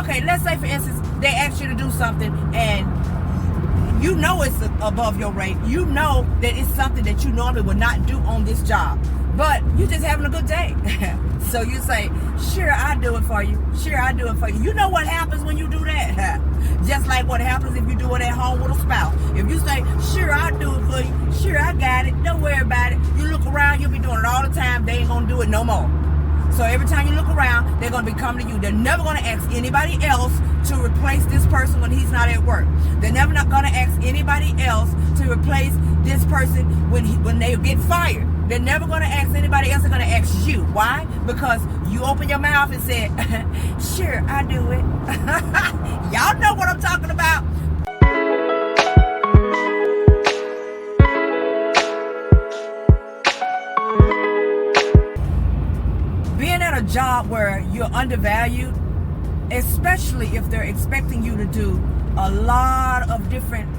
Okay, let's say for instance, they ask you to do something and you know it's above your rate. You know that it's something that you normally would not do on this job. But you're just having a good day. So you say, sure, I'll do it for you. Sure, I'll do it for you. You know what happens when you do that? Just like what happens if you do it at home with a spouse. If you say, sure, I'll do it for you. Sure, I got it. Don't worry about it. You look around, you'll be doing it all the time. They ain't going to do it no more. So every time you look around, they're going to be coming to you. They're never going to ask anybody else to replace this person when he's not at work. They're never not going to ask anybody else to replace this person when they get fired. They're never going to ask anybody else. They're going to ask you. Why? Because you open your mouth and said, sure, I do it. Y'all know what I'm talking about. Being at a job where you're undervalued, especially if they're expecting you to do a lot of different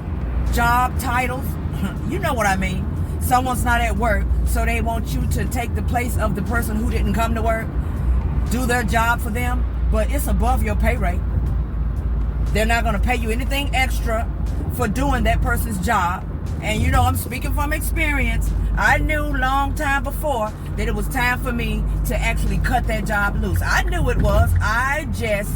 job titles, you know what I mean. Someone's not at work, so they want you to take the place of the person who didn't come to work, do their job for them, but it's above your pay rate. They're not going to pay you anything extra for doing that person's job. And you know, I'm speaking from experience. I knew long time before that it was time for me to actually cut that job loose. I knew it was. I just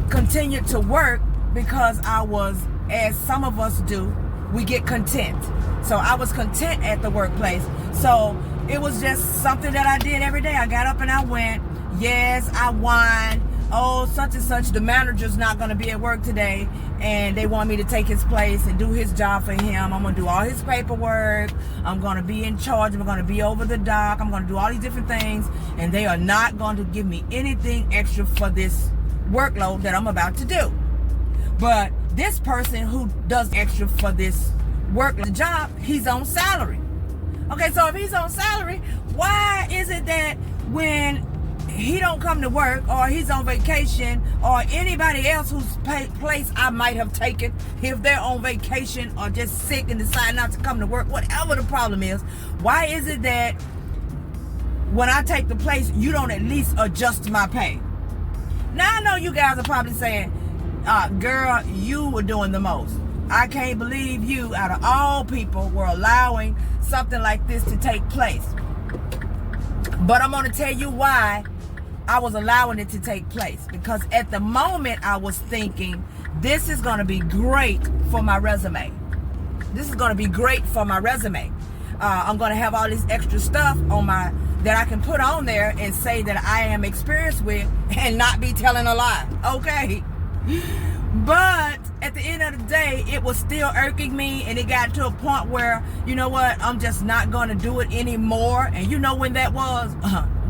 continued to work because I was, as some of us do, we get content. So I was content at the workplace. So it was just something that I did every day. I got up and I went. Yes, I whined. Oh, such and such, the manager's not going to be at work today, and they want me to take his place and do his job for him. I'm going to do all his paperwork. I'm going to be in charge. I'm going to be over the dock. I'm going to do all these different things, and they are not going to give me anything extra for this workload that I'm about to do. But this person who does extra for this workload job, he's on salary. Okay, so if he's on salary, why is it that when he don't come to work, or he's on vacation, or anybody else whose place I might have taken, if they're on vacation or just sick and decide not to come to work, whatever the problem is, why is it that when I take the place, you don't at least adjust my pay? Now I know you guys are probably saying, girl, you were doing the most. I can't believe you, out of all people, were allowing something like this to take place. But I'm going to tell you why I was allowing it to take place. Because at the moment I was thinking, this is going to be great for my resume. This is going to be great for my resume. I'm going to have all this extra stuff on that I can put on there and say that I am experienced with and not be telling a lie. Okay. But at the end of the day, it was still irking me, and it got to a point where, you know what, I'm just not going to do it anymore. And you know when that was?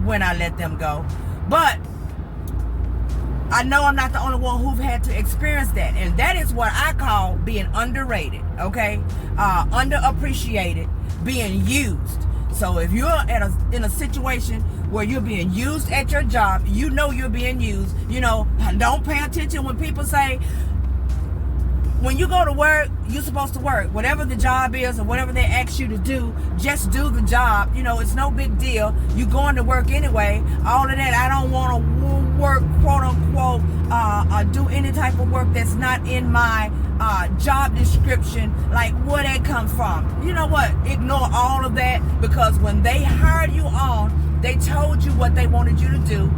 When I let them go. But I know I'm not the only one who've had to experience that. And that is what I call being underrated, okay? Underappreciated, being used. So if you're in a situation where you're being used at your job, you know you're being used. You know, don't pay attention when people say, when you go to work, you're supposed to work. Whatever the job is or whatever they ask you to do, just do the job. You know, it's no big deal. You're going to work anyway. All of that, I don't want to work, quote unquote, do any type of work that's not in my job description. Like, where that comes from? You know what? Ignore all of that, because when they hired you on, they told you what they wanted you to do.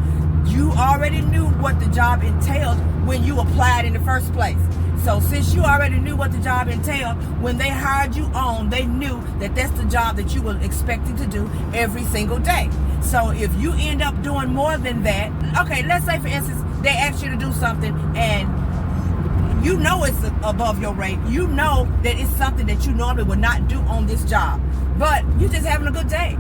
You already knew what the job entailed when you applied in the first place. So since you already knew what the job entailed, when they hired you on, they knew that that's the job that you were expecting to do every single day. So if you end up doing more than that, okay, let's say for instance, they ask you to do something and you know it's above your rate. You know that it's something that you normally would not do on this job. But you're just having a good day.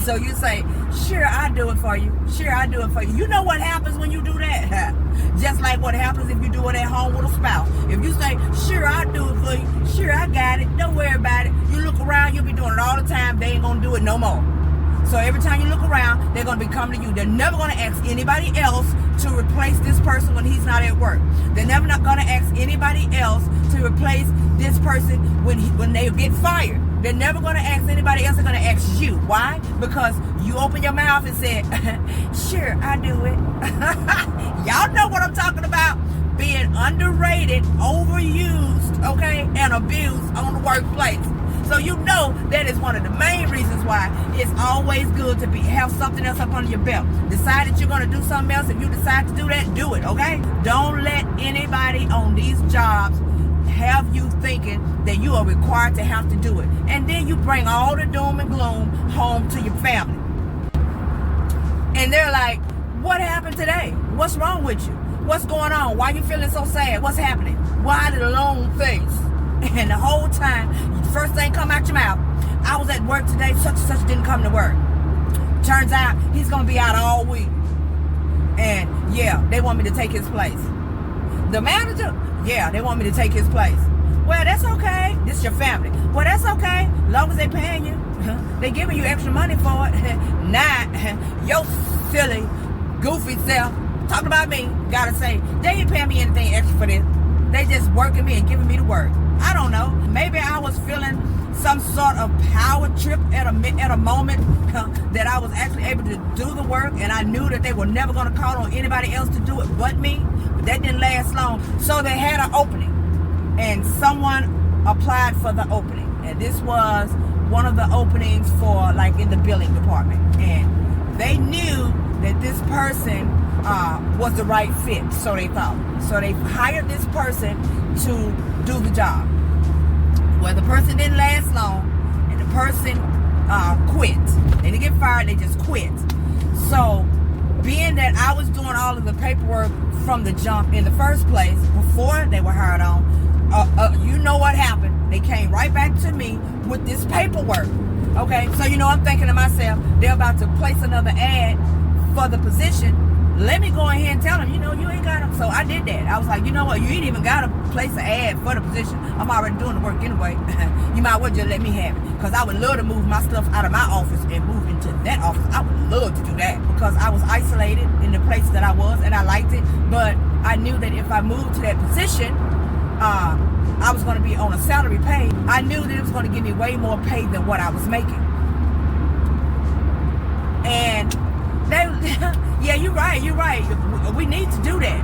So you say, sure, I'll do it for you. Sure, I'll do it for you. You know what happens when you do that? Just like what happens if you do it at home with a spouse. If you say, sure, I'll do it for you. Sure, I got it. Don't worry about it. You look around, you'll be doing it all the time. They ain't going to do it no more. So every time you look around, they're going to be coming to you. They're never going to ask anybody else to replace this person when he's not at work. They're never not going to ask anybody else to replace this person when they get fired. They're never going to ask anybody else. They're going to ask you. Why? Because you open your mouth and said, sure, I do it. Y'all know what I'm talking about. overrated, overused, okay, and abused on the workplace. So you know that is one of the main reasons why it's always good to have something else up under your belt. Decide that you're going to do something else. If you decide to do that, do it, okay? Don't let anybody on these jobs have you thinking that you are required to have to do it. And then you bring all the doom and gloom home to your family. And they're like, what happened today? What's wrong with you? What's going on? Why are you feeling so sad? What's happening? Why the long face? And the whole time, the first thing come out your mouth, I was at work today, such and such didn't come to work. Turns out he's going to be out all week. And yeah, they want me to take his place. The manager, yeah, they want me to take his place. Well, that's okay. This is your family. Well, that's okay. As long as they paying you. They giving you extra money for it. Nah, your silly, goofy self, talking about me, gotta say, they ain't paying me anything extra for this. They just working me and giving me the work. I don't know. Maybe I was feeling some sort of power trip at a moment that I was actually able to do the work, and I knew that they were never going to call on anybody else to do it but me. But that didn't last long. So they had an opening, and someone applied for the opening. And this was one of the openings for, like, in the billing department. And they knew that this person was the right fit, so they thought. So they hired this person to do the job. Well, the person didn't last long, and the person quit. They didn't get fired, they just quit. So, being that I was doing all of the paperwork from the jump in the first place, before they were hired on, you know what happened. They came right back to me with this paperwork. Okay, so you know, I'm thinking to myself, they're about to place another ad for the position. Let me go ahead and tell them, you know, you ain't got them. So I did that. I was like, you know what? You ain't even got to place an ad for the position. I'm already doing the work anyway. You might as well just let me have it. Because I would love to move my stuff out of my office and move into that office. I would love to do that. Because I was isolated in the place that I was, and I liked it. But I knew that if I moved to that position, I was going to be on a salary pay. I knew that it was going to give me way more pay than what I was making. And they, yeah, you're right. We need to do that.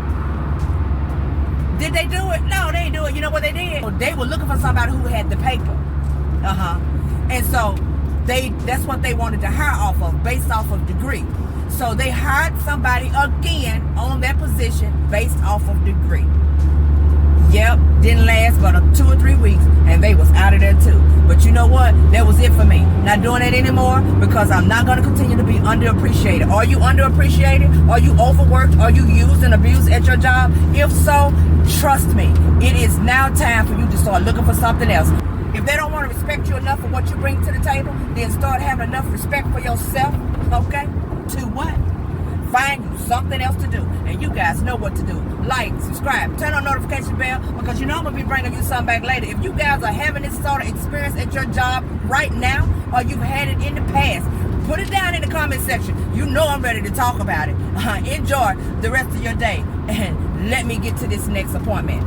Did they do it? No, they didn't do it. You know what they did? They were looking for somebody who had the paper. And so that's what they wanted to hire off of, based off of degree. So they hired somebody again on that position based off of degree. Yep, didn't last but 2 or 3 weeks, and they was out of there too. But you know what? That was it for me. Not doing it anymore, because I'm not going to continue to be underappreciated. Are you underappreciated? Are you overworked? Are you used and abused at your job? If so, trust me, it is now time for you to start looking for something else. If they don't want to respect you enough for what you bring to the table, then start having enough respect for yourself, okay? To what? Find you something else to do. And you guys know what to do. Like, subscribe, turn on notification bell, because you know I'm going to be bringing you something back later. If you guys are having this sort of experience at your job right now, or you've had it in the past, put it down in the comment section. You know I'm ready to talk about it. Enjoy the rest of your day, and let me get to this next appointment.